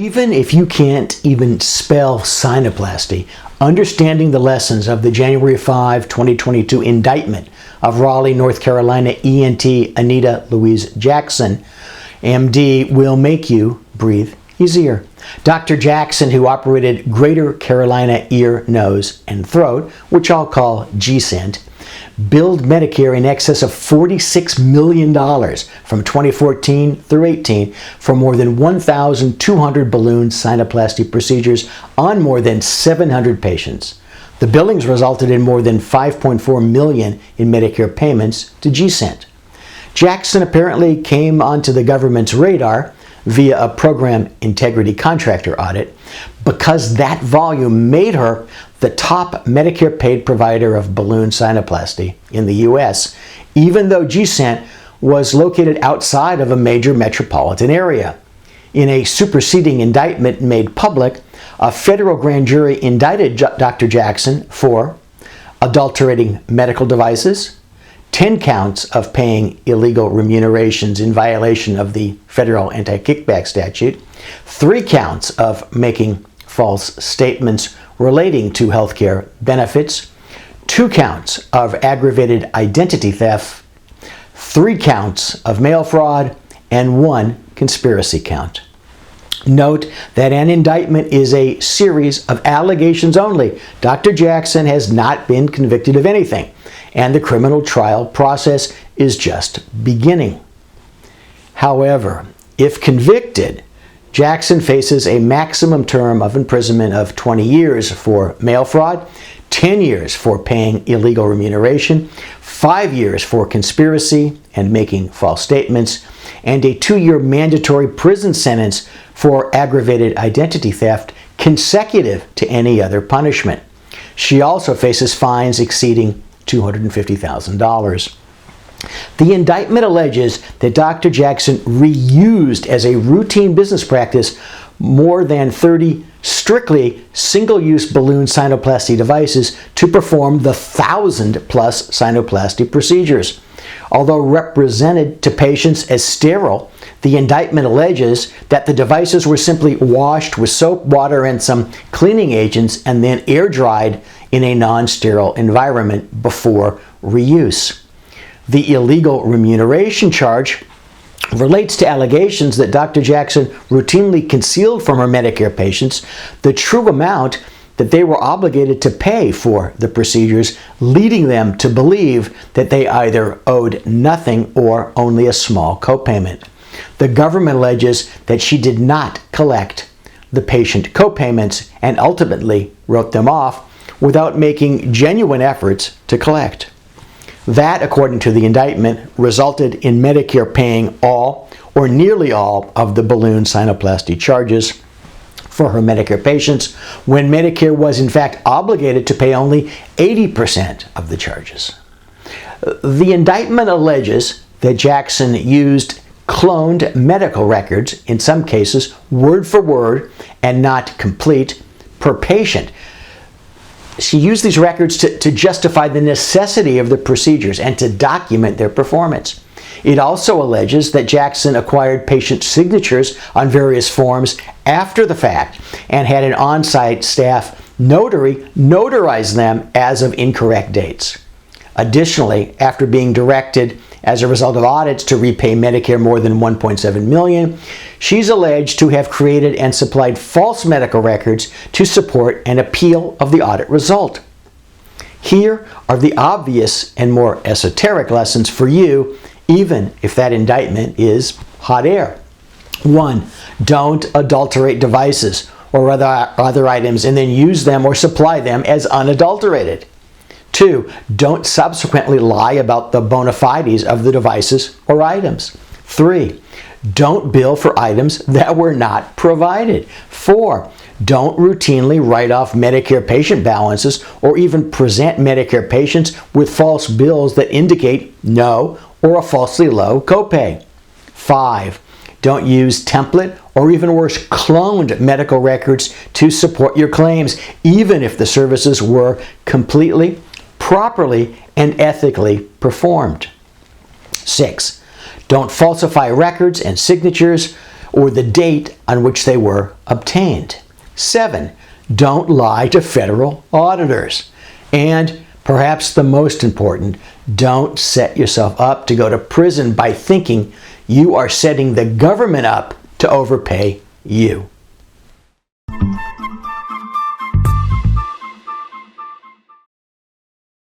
Even if you can't even spell sinuplasty, understanding the lessons of the January 5, 2022 indictment of Raleigh, North Carolina ENT Anita Louise Jackson, MD, will make you breathe easier. Dr. Jackson, who operated Greater Carolina Ear, Nose, and Throat, which I'll call GCENT, billed Medicare in excess of $46 million from 2014 through 18 for more than 1,200 balloon sinuplasty procedures on more than 700 patients. The billings resulted in more than $5.4 million in Medicare payments to GCENT. Jackson apparently came onto the government's radar via a program integrity contractor audit because that volume made her the top Medicare paid provider of balloon sinuplasty in the U.S., even though GCENT was located outside of a major metropolitan area. In a superseding indictment made public, a federal grand jury indicted Dr. Jackson for adulterating medical devices, 10 counts of paying illegal remunerations in violation of the federal anti-kickback statute, 3 counts of making false statements relating to healthcare benefits, 2 counts of aggravated identity theft, 3 counts of mail fraud, and 1 conspiracy count. Note that an indictment is a series of allegations only. Dr. Jackson has not been convicted of anything, and the criminal trial process is just beginning. However, if convicted, Jackson faces a maximum term of imprisonment of 20 years for mail fraud, 10 years for paying illegal remuneration, 5 years for conspiracy and making false statements, and a 2-year mandatory prison sentence for aggravated identity theft consecutive to any other punishment. She also faces fines exceeding $250,000. The indictment alleges that Dr. Jackson reused as a routine business practice more than 30 strictly single-use balloon sinuplasty devices to perform the 1,000-plus sinuplasty procedures. Although represented to patients as sterile, the indictment alleges that the devices were simply washed with soap, water, and some cleaning agents and then air-dried in a non-sterile environment before reuse. The illegal remuneration charge relates to allegations that Dr. Jackson routinely concealed from her Medicare patients the true amount that they were obligated to pay for the procedures, leading them to believe that they either owed nothing or only a small copayment. The government alleges that she did not collect the patient copayments and ultimately wrote them off without making genuine efforts to collect. That, according to the indictment, resulted in Medicare paying all or nearly all of the balloon sinuplasty charges for her Medicare patients, when Medicare was in fact obligated to pay only 80% of the charges. The indictment alleges that Jackson used cloned medical records, in some cases word for word and not complete, per patient. She used these records to justify the necessity of the procedures and to document their performance. It also alleges that Jackson acquired patient signatures on various forms after the fact and had an on-site staff notary notarize them as of incorrect dates. Additionally, after being directed as a result of audits to repay Medicare more than $1.7 million, she's alleged to have created and supplied false medical records to support an appeal of the audit result. Here are the obvious and more esoteric lessons for you, even if that indictment is hot air. 1. Don't adulterate devices or other items and then use them or supply them as unadulterated. 2. Don't subsequently lie about the bona fides of the devices or items. 3. Don't bill for items that were not provided. 4. Don't routinely write off Medicare patient balances or even present Medicare patients with false bills that indicate no or a falsely low copay. 5. Don't use template or even worse, cloned medical records to support your claims, even if the services were completely, properly, and ethically performed. 6. Don't falsify records and signatures or the date on which they were obtained. 7. Don't lie to federal auditors. And perhaps the most important, don't set yourself up to go to prison by thinking you are setting the government up to overpay you.